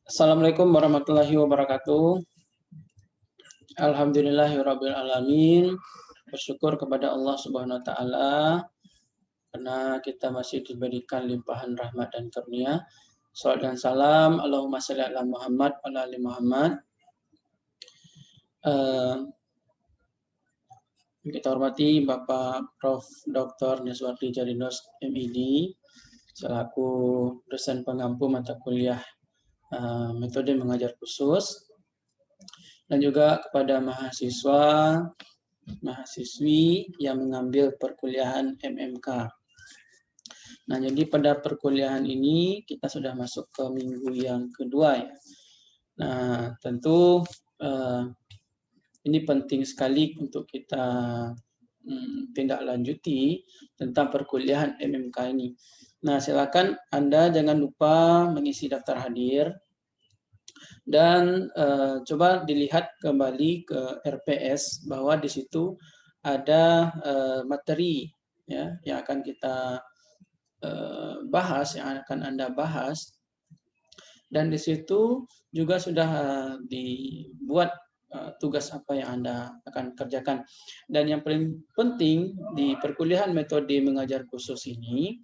Assalamualaikum warahmatullahi wabarakatuh. Alhamdulillahirabbil alamin. Bersyukur kepada Allah Subhanahu wa taala karena kita masih diberikan limpahan rahmat dan karunia. Shalawat dan salam Allahumma shalli ala Muhammad wa ala ali Muhammad. Kita hormati Bapak Prof. Dr. Neswardi Jarinos MID selaku dosen pengampu mata kuliah metode mengajar khusus, dan juga kepada mahasiswi yang mengambil perkuliahan MMK. Nah, jadi pada perkuliahan ini kita sudah masuk ke minggu yang kedua ya. Nah, tentu ini penting sekali untuk kita tindak lanjuti tentang perkuliahan MMK ini. Nah, silakan Anda jangan lupa mengisi daftar hadir dan coba dilihat kembali ke RPS bahwa di situ ada materi ya yang akan kita bahas, yang akan Anda bahas, dan di situ juga sudah dibuat tugas apa yang Anda akan kerjakan. Dan yang paling penting di perkuliahan metode mengajar khusus ini,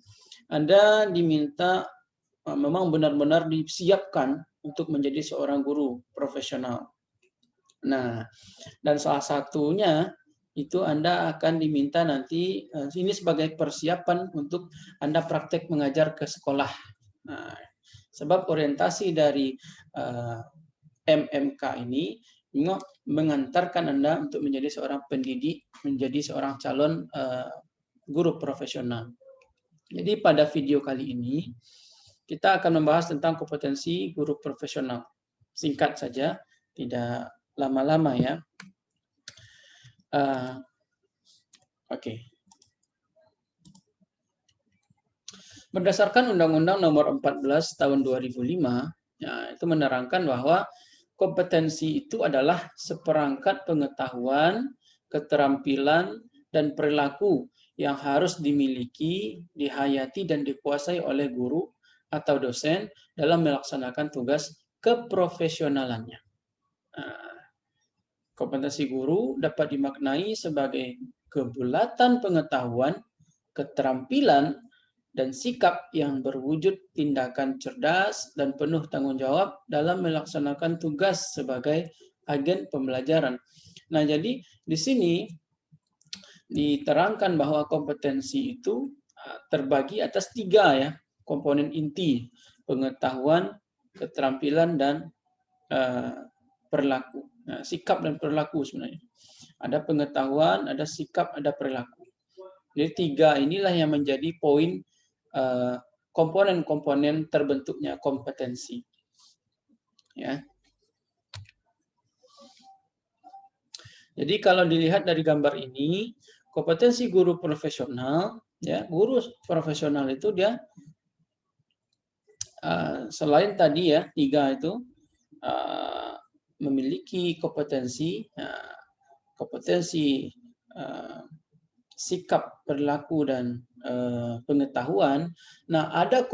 Anda diminta memang benar-benar disiapkan untuk menjadi seorang guru profesional. Nah, dan salah satunya itu Anda akan diminta nanti, ini sebagai persiapan untuk Anda praktek mengajar ke sekolah. Nah, sebab orientasi dari MMK ini mengantarkan Anda untuk menjadi seorang pendidik, menjadi seorang calon guru profesional. Jadi pada video kali ini, kita akan membahas tentang kompetensi guru profesional. Singkat saja, tidak lama-lama ya. Oke. Berdasarkan Undang-Undang Nomor 14 Tahun 2005, ya, itu menerangkan bahwa kompetensi itu adalah seperangkat pengetahuan, keterampilan, dan perilaku yang harus dimiliki, dihayati, dan dikuasai oleh guru atau dosen dalam melaksanakan tugas keprofesionalannya. Kompetensi guru dapat dimaknai sebagai kebulatan pengetahuan, keterampilan, dan sikap yang berwujud tindakan cerdas dan penuh tanggung jawab dalam melaksanakan tugas sebagai agen pembelajaran. Nah, jadi di sini diterangkan bahwa kompetensi itu terbagi atas 3 ya, komponen inti: pengetahuan, keterampilan, dan perilaku. Nah, sikap dan perilaku sebenarnya. Ada pengetahuan, ada sikap, ada perilaku. Jadi 3 inilah yang menjadi poin komponen-komponen terbentuknya kompetensi. Ya. Jadi kalau dilihat dari gambar ini, kompetensi guru profesional, ya, guru profesional itu dia selain tadi ya 3 itu memiliki kompetensi sikap, perilaku, dan pengetahuan. Nah, ada 4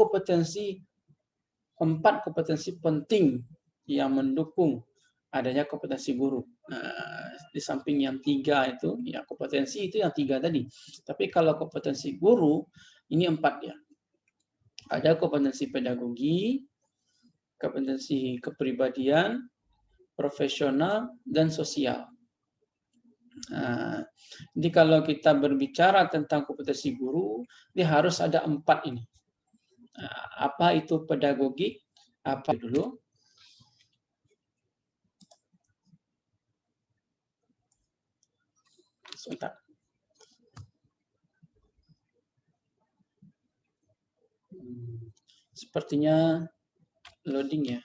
kompetensi penting yang mendukung adanya kompetensi guru. Di samping yang 3 itu, ya kompetensi itu yang 3 tadi. Tapi kalau kompetensi guru, ini 4 ya. Ada kompetensi pedagogi, kompetensi kepribadian, profesional, dan sosial. Jadi kalau kita berbicara tentang kompetensi guru, ini harus ada 4 ini. Apa itu pedagogik? Apa dulu? Sebentar. Sepertinya loading ya.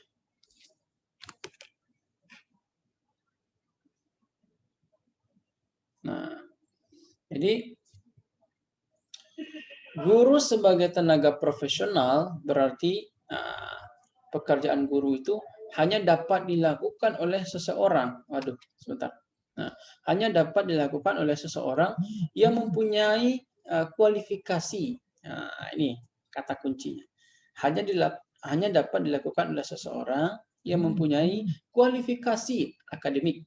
Nah, jadi guru sebagai tenaga profesional berarti pekerjaan guru itu hanya dapat dilakukan oleh seseorang. Waduh, sebentar. Nah, hanya dapat dilakukan oleh seseorang yang mempunyai kualifikasi. Nah, ini kata kuncinya. Hanya dapat dilakukan oleh seseorang yang mempunyai kualifikasi akademik,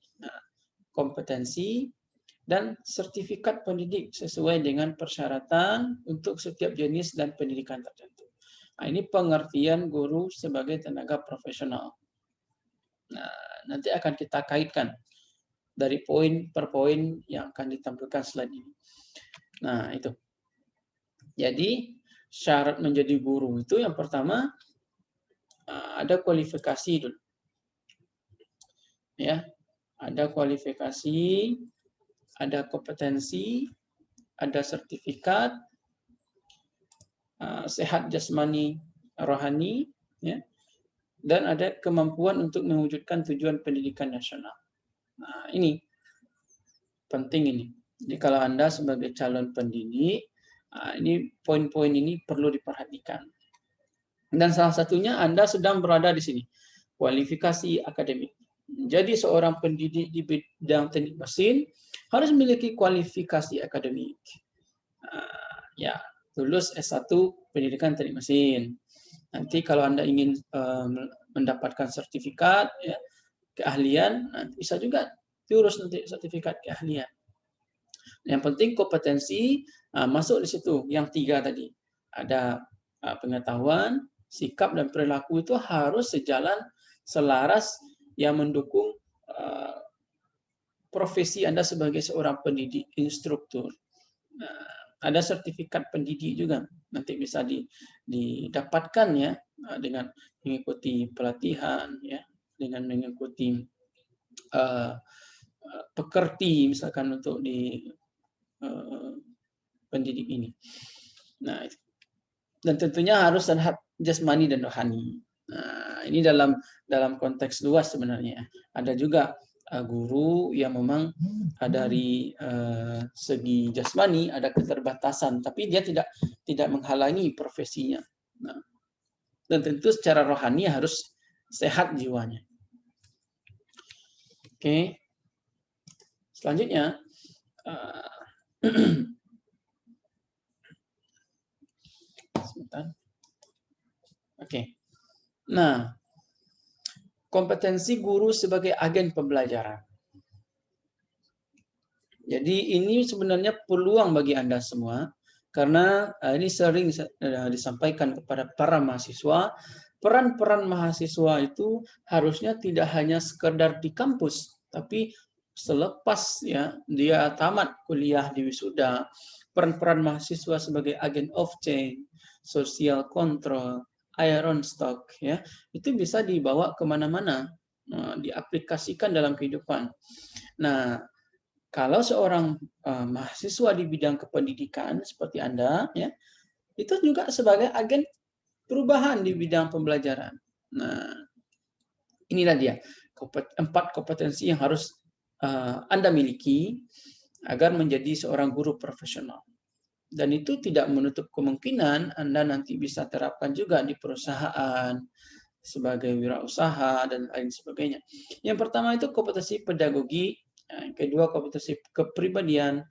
kompetensi, dan sertifikat pendidik sesuai dengan persyaratan untuk setiap jenis dan pendidikan tertentu. Nah, ini pengertian guru sebagai tenaga profesional. Nah, nanti akan kita kaitkan dari poin per poin yang akan ditampilkan slide ini. Nah, itu. Jadi, syarat menjadi guru itu yang pertama ada kualifikasi dulu. Ya, ada kualifikasi, ada kompetensi, ada sertifikat, sehat jasmani rohani, ya, dan ada kemampuan untuk mewujudkan tujuan pendidikan nasional. Nah, ini penting ini. Jadi kalau Anda sebagai calon pendidik, ini poin-poin ini perlu diperhatikan. Dan salah satunya Anda sedang berada di sini, kualifikasi akademik. Jadi seorang pendidik di bidang teknik mesin harus memiliki kualifikasi akademik. Ya, lulus S1 pendidikan teknik mesin. Nanti kalau Anda ingin mendapatkan sertifikat, ya, keahlian, nanti bisa juga diurus nanti sertifikat keahlian. Yang penting kompetensi masuk di situ. Yang 3 tadi, ada pengetahuan, sikap dan perilaku itu harus sejalan, selaras, yang mendukung profesi Anda sebagai seorang pendidik, instruktur. Ada sertifikat pendidik juga, nanti bisa didapatkan ya dengan mengikuti pelatihan, ya, dengan mengikuti pekerti misalkan untuk di pendidik ini. Nah, dan tentunya harus sehat jasmani dan rohani. Nah, ini dalam konteks luas sebenarnya. Ada juga guru yang memang dari segi jasmani ada keterbatasan, tapi dia tidak menghalangi profesinya. Nah, dan tentu secara rohani harus sehat jiwanya. Oke. Selanjutnya, sebentar. Oke. Nah, kompetensi guru sebagai agen pembelajaran. Jadi ini sebenarnya peluang bagi Anda semua, karena ini sering disampaikan kepada para mahasiswa, peran-peran mahasiswa itu harusnya tidak hanya sekedar di kampus, tapi selepas ya dia tamat kuliah di wisuda, peran-peran mahasiswa sebagai agen of change, social control, iron stock, ya itu bisa dibawa kemana-mana, diaplikasikan dalam kehidupan. Nah, kalau seorang mahasiswa di bidang kependidikan seperti Anda, ya, itu juga sebagai agen perubahan di bidang pembelajaran. Nah, inilah dia 4 kompetensi yang harus Anda miliki agar menjadi seorang guru profesional. Dan itu tidak menutup kemungkinan Anda nanti bisa terapkan juga di perusahaan sebagai wirausaha dan lain sebagainya. Yang pertama itu kompetensi pedagogi. Yang kedua, kompetensi kepribadian,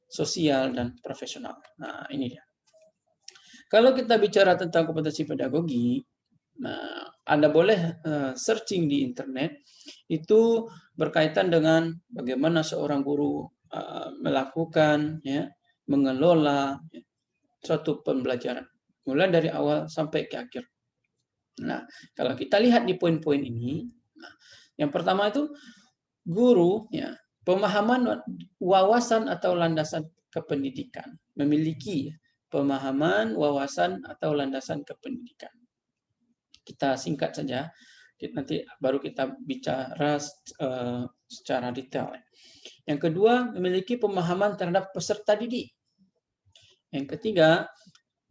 sosial, dan profesional. Nah, ini dia. Kalau kita bicara tentang kompetensi pedagogi, nah, Anda boleh searching di internet, itu berkaitan dengan bagaimana seorang guru melakukan, ya, mengelola suatu pembelajaran, mulai dari awal sampai ke akhir. Nah, kalau kita lihat di poin-poin ini, nah, yang pertama itu guru, ya, pemahaman wawasan atau landasan kependidikan, memiliki pemahaman, wawasan atau landasan kependidikan. Kita singkat saja, nanti baru kita bicara secara detail. Yang kedua, memiliki pemahaman terhadap peserta didik. Yang ketiga,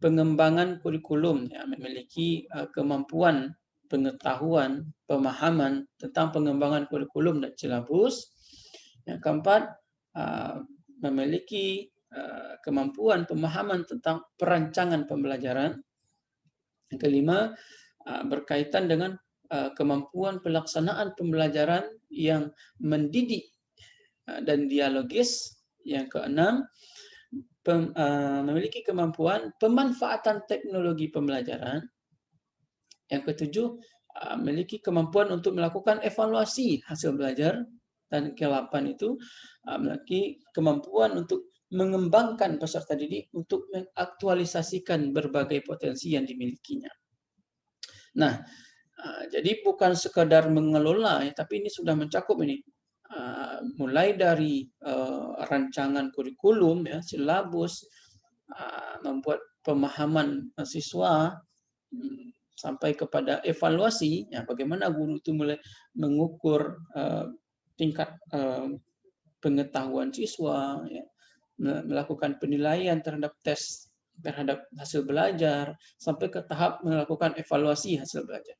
pengembangan kurikulum, ya, memiliki kemampuan, pengetahuan, pemahaman tentang pengembangan kurikulum dan silabus. Yang keempat, memiliki kemampuan pemahaman tentang perancangan pembelajaran. Yang kelima, berkaitan dengan kemampuan pelaksanaan pembelajaran yang mendidik dan dialogis. Yang keenam, memiliki kemampuan pemanfaatan teknologi pembelajaran. Yang ketujuh, memiliki kemampuan untuk melakukan evaluasi hasil belajar, dan ke-8 itu memiliki kemampuan untuk mengembangkan peserta didik untuk mengaktualisasikan berbagai potensi yang dimilikinya. Nah, jadi bukan sekadar mengelola, ya, tapi ini sudah mencakup ini. Mulai dari rancangan kurikulum, ya, silabus, membuat pemahaman siswa, sampai kepada evaluasi, ya, bagaimana guru itu mulai mengukur tingkat pengetahuan siswa, ya, melakukan penilaian terhadap tes terhadap hasil belajar, sampai ke tahap melakukan evaluasi hasil belajar.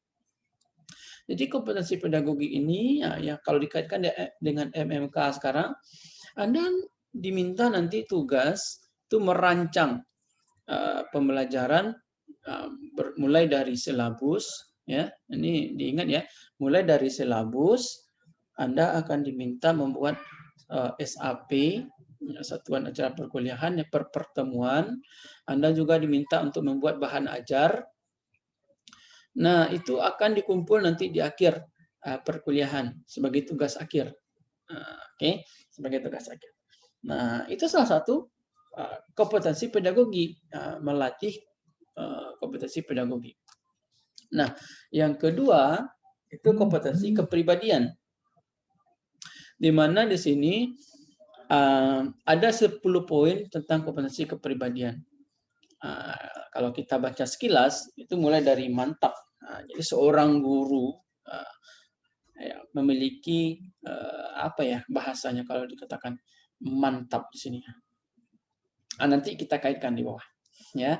Jadi kompetensi pedagogi ini, ya kalau dikaitkan dengan MMK sekarang, Anda diminta nanti tugas itu merancang pembelajaran mulai dari silabus, ya. Ini diingat ya, mulai dari silabus Anda akan diminta membuat SAP, satuan acara perkuliahan, per pertemuan. Anda juga diminta untuk membuat bahan ajar. Nah, itu akan dikumpul nanti di akhir perkuliahan sebagai tugas akhir. Oke, sebagai tugas akhir. Nah, itu salah satu kompetensi pedagogi, melatih kompetensi pedagogi. Nah, yang kedua itu kompetensi kepribadian, di mana di sini ada 10 poin tentang kompetensi kepribadian. Kalau kita baca sekilas, itu mulai dari mantap. Jadi seorang guru memiliki apa ya bahasanya kalau dikatakan mantap di sini. Nanti kita kaitkan di bawah. Ya,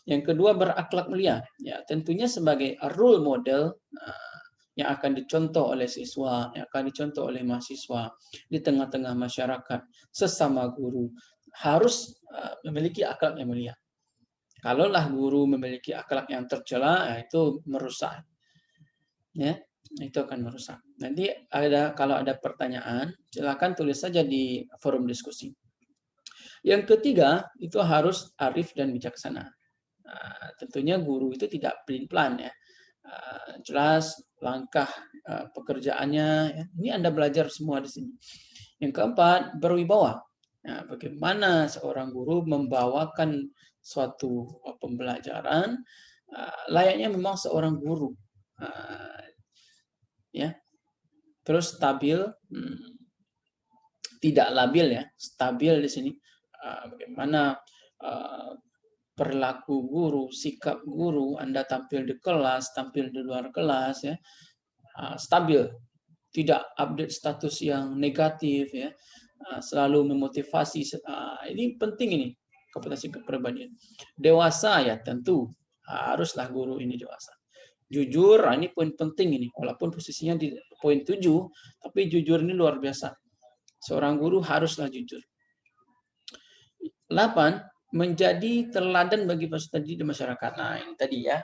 yang kedua berakhlak mulia. Ya, tentunya sebagai role model yang akan dicontoh oleh siswa, yang akan dicontoh oleh mahasiswa di tengah-tengah masyarakat, sesama guru harus memiliki akhlak yang mulia. Kalaulah guru memiliki akhlak yang tercela, itu merusak. Ya, itu akan merusak. Nanti kalau ada pertanyaan, silakan tulis saja di forum diskusi. Yang ketiga, itu harus arif dan bijaksana. Tentunya guru itu tidak pelin-pelan, ya. Jelas langkah pekerjaannya. Ya. Ini Anda belajar semua di sini. Yang keempat, berwibawa. Nah, bagaimana seorang guru membawakan suatu pembelajaran layaknya memang seorang guru, ya. Terus stabil, tidak labil, ya, stabil di sini. Bagaimana perilaku guru, sikap guru, Anda tampil di kelas, tampil di luar kelas, ya, stabil, tidak update status yang negatif, ya. Selalu memotivasi. Ini penting, ini kompetensi kepribadian. Dewasa, ya, tentu haruslah guru ini dewasa. Jujur, ini poin penting ini, walaupun posisinya di poin 7, tapi jujur ini luar biasa. Seorang guru haruslah jujur. 8, menjadi teladan bagi peserta didik di masyarakat. Nah, ini tadi, ya.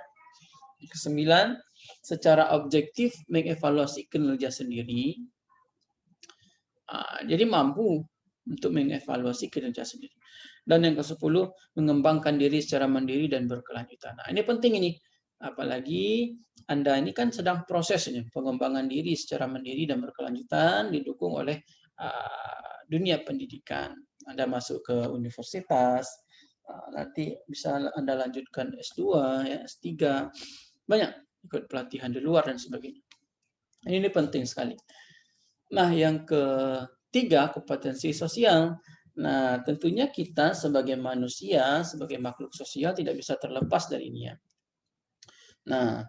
9, secara objektif mengevaluasi kinerja sendiri. Jadi mampu untuk mengevaluasi kinerja sendiri. Dan yang ke-10, mengembangkan diri secara mandiri dan berkelanjutan. Nah, ini penting ini. Apalagi Anda ini kan sedang proses ini, pengembangan diri secara mandiri dan berkelanjutan, didukung oleh dunia pendidikan. Anda masuk ke universitas, nanti bisa Anda lanjutkan S2, ya, S3, banyak ikut pelatihan di luar dan sebagainya. Ini penting sekali. Nah, yang ketiga, kompetensi sosial. Nah, tentunya kita sebagai manusia, sebagai makhluk sosial tidak bisa terlepas dari ini, ya. Nah,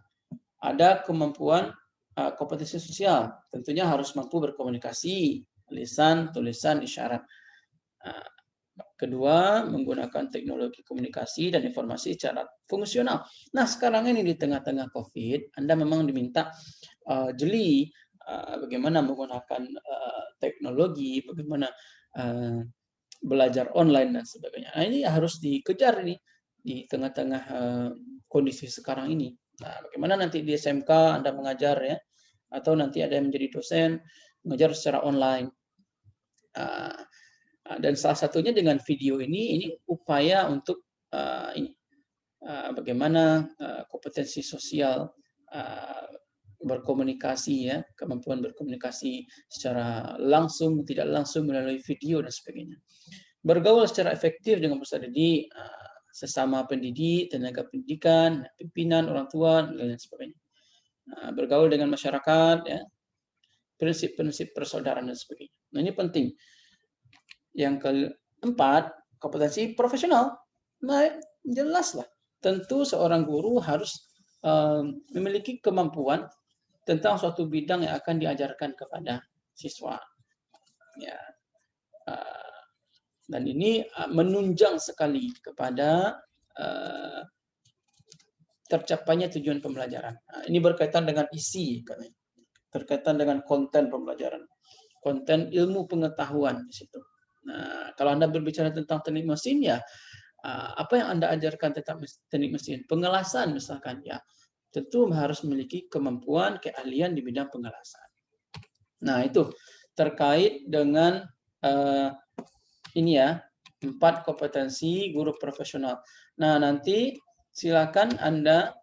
ada kemampuan kompetensi sosial. Tentunya harus mampu berkomunikasi, lisan, tulisan, isyarat. Kedua, menggunakan teknologi komunikasi dan informasi secara fungsional. Nah, sekarang ini di tengah-tengah COVID, Anda memang diminta jeli bagaimana menggunakan teknologi, bagaimana belajar online dan sebagainya. Nah, ini harus dikejar ini di tengah-tengah kondisi sekarang ini. Nah, bagaimana nanti di SMK Anda mengajar, ya, atau nanti ada yang menjadi dosen mengajar secara online. Dan salah satunya dengan video ini upaya untuk bagaimana kompetensi sosial berkomunikasi ya, kemampuan berkomunikasi secara langsung, tidak langsung melalui video dan sebagainya. Bergaul secara efektif dengan peserta didik, sesama pendidik, tenaga pendidikan, pimpinan, orang tua, dan lain sebagainya. Bergaul dengan masyarakat, ya, prinsip-prinsip persaudaraan dan sebagainya. Nah, ini penting. Yang keempat, kompetensi profesional. Nah, jelas lah. Tentu seorang guru harus memiliki kemampuan tentang suatu bidang yang akan diajarkan kepada siswa. Ya, dan ini menunjang sekali kepada tercapainya tujuan pembelajaran. Ini berkaitan dengan isi, berkaitan dengan konten pembelajaran, konten ilmu pengetahuan di situ. Nah, kalau Anda berbicara tentang teknik mesin, ya apa yang Anda ajarkan tentang teknik mesin? Pengelasan misalkan, ya tentu harus memiliki kemampuan, keahlian di bidang pengelasan. Nah, itu terkait dengan ini ya, 4 kompetensi guru profesional. Nah, nanti silakan Anda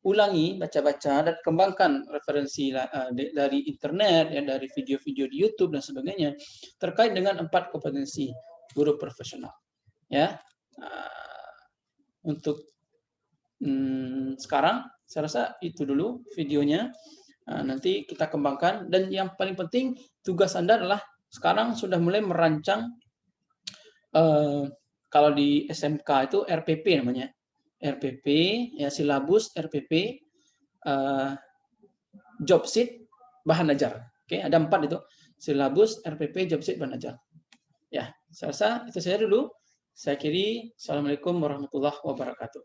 ulangi, baca-baca, dan kembangkan referensi dari internet, ya, dari video-video di YouTube dan sebagainya terkait dengan 4 kompetensi guru profesional. Ya, untuk sekarang saya rasa itu dulu videonya. Nanti kita kembangkan, dan yang paling penting tugas Anda adalah sekarang sudah mulai merancang kalau di SMK itu RPP namanya. RPP, ya, silabus RPP, job sheet, bahan ajar. Oke, ada 4 itu. Silabus, RPP, job sheet, bahan ajar. Ya, saya rasa itu saja dulu. Saya akhiri. Assalamualaikum warahmatullahi wabarakatuh.